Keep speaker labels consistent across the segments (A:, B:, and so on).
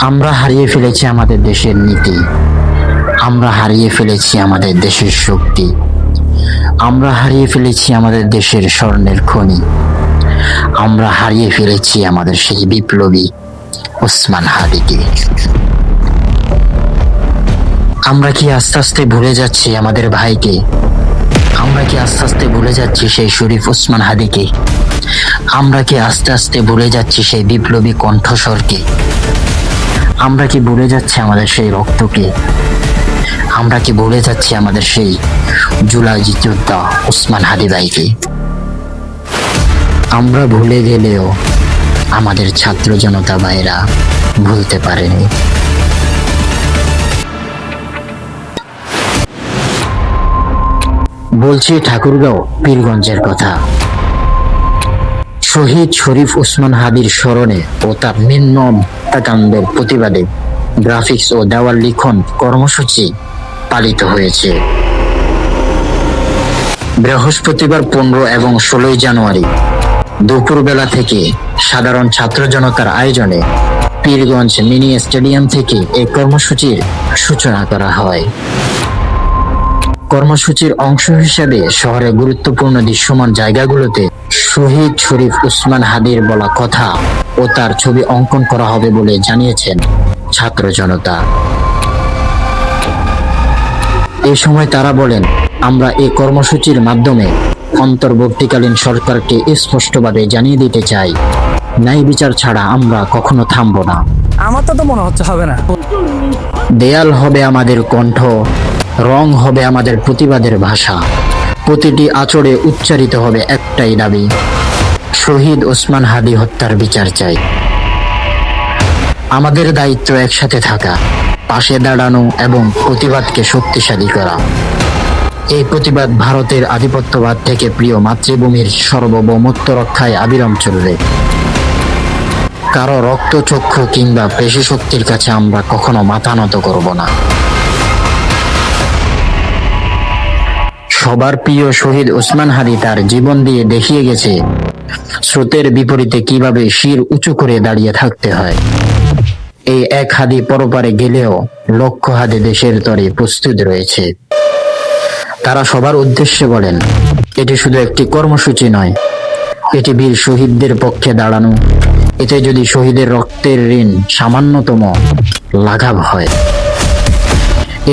A: আমরা হারিয়ে ফেলেছি আমাদের দেশের নীতি, আমরা হারিয়ে ফেলেছি আমাদের দেশের শক্তি, আমরা হারিয়ে ফেলেছি আমাদের দেশের স্বর্ণের খনি, আমরা হারিয়ে ফেলেছি আমাদের সেই বিপ্লবী ওসমান হাদিকে। আমরা কি আস্তে আস্তে ভুলে যাচ্ছি আমাদের ভাইকে? আমরা কি আস্তে আস্তে ভুলে যাচ্ছি সেই শরীফ ওসমান হাদিকে? আমরা কি আস্তে আস্তে ভুলে যাচ্ছি সেই বিপ্লবী কণ্ঠস্বরকে? আমরা কি ভুলে যাচ্ছি আমাদের সেই রক্তকে? আমরা কি ভুলে যাচ্ছি আমাদের সেই জুলাই যোদ্ধা ওসমান হাদি ভাইকে? আমরা ভুলে গেলেও আমাদের ছাত্র জনতা ভাইরা ভুলতে পারেনি। বলছি ঠাকুরগাঁও পীরগঞ্জের কথা। শহীদ শরীফ ওসমান হাদির স্মরণে ও তার নির্মম হত্যাকাণ্ডের প্রতিবাদে গ্রাফিক্স ও দেওয়াল লিখন কর্মসূচি পালিত হয়েছে। বৃহস্পতিবার 15 এবং 16 জানুয়ারি দুপুরবেলা থেকে সাধারণ ছাত্র জনতার আয়োজনে পীরগঞ্জ মিনি স্টেডিয়াম থেকে এই কর্মসূচির সূচনা করা হয়। কর্মসূচির অংশ হিসেবে শহরের গুরুত্বপূর্ণ দৃশ্যমান জায়গাগুলোতে শহীদ শরীফ ওসমান হাদির বলা কথা ও তার ছবি অঙ্কন করা হবে বলে জানিয়েছেন ছাত্র জনতা। এ সময় তারা বলেন, আমরা এই কর্মসূচির মাধ্যমে অন্তর্বর্তীকালীন সরকারকে স্পষ্টভাবে জানিয়ে দিতে চাই, ন্যায় বিচার ছাড়া আমরা কখনো থামব না।
B: আমার তো মনে হচ্ছে হবে না।
A: দেয়াল হবে আমাদের কণ্ঠ, রং হবে আমাদের প্রতিবাদের ভাষা, প্রতিটি আচরে উচ্চারিত হবে একটাই দাবি, শহীদ ওসমান হাদি হত্যার বিচার চাই। আমাদের দায়িত্ব একসাথে থাকা, পাশে দাঁড়ানো এবং প্রতিবাদকে শক্তিশালী করা। এই প্রতিবাদ ভারতের আধিপত্যবাদ থেকে প্রিয় মাতৃভূমির সার্বভৌমত্ব রক্ষায় আবিরাম চলবে। কারো রক্তচক্ষু কিংবা পেশি শক্তির কাছে আমরা কখনো মাথা নত করব না। সবার প্রিয় শহীদ ওসমান হাদি তার জীবন দিয়ে দেখিয়ে গেছে স্রোতের বিপরীতে কিভাবে শির উঁচু করে দাঁড়িয়ে থাকতে হয়। এই এক হাদি পরপারে গেলেও লক্ষ হাদি দেশের তরে প্রস্তুত রয়েছে। তারা সবার উদ্দেশ্যে বলেন, এটি শুধু একটি কর্মসূচি নয়, এটি বীর শহীদদের পক্ষে দাঁড়ানো। এতে যদি শহীদের রক্তের ঋণ সামান্যতম লাঘব হয়,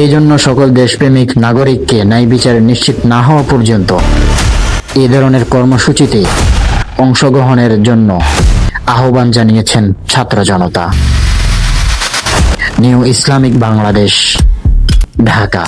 A: এই জন্য সকল দেশপ্রেমিক নাগরিককে ন্যায় বিচার নিশ্চিত না হওয়া পর্যন্ত এ ধরনের কর্মসূচিতে অংশগ্রহণের জন্য আহ্বান জানিয়েছেন ছাত্র জনতা। New Islamic Bangladesh, Dhaka.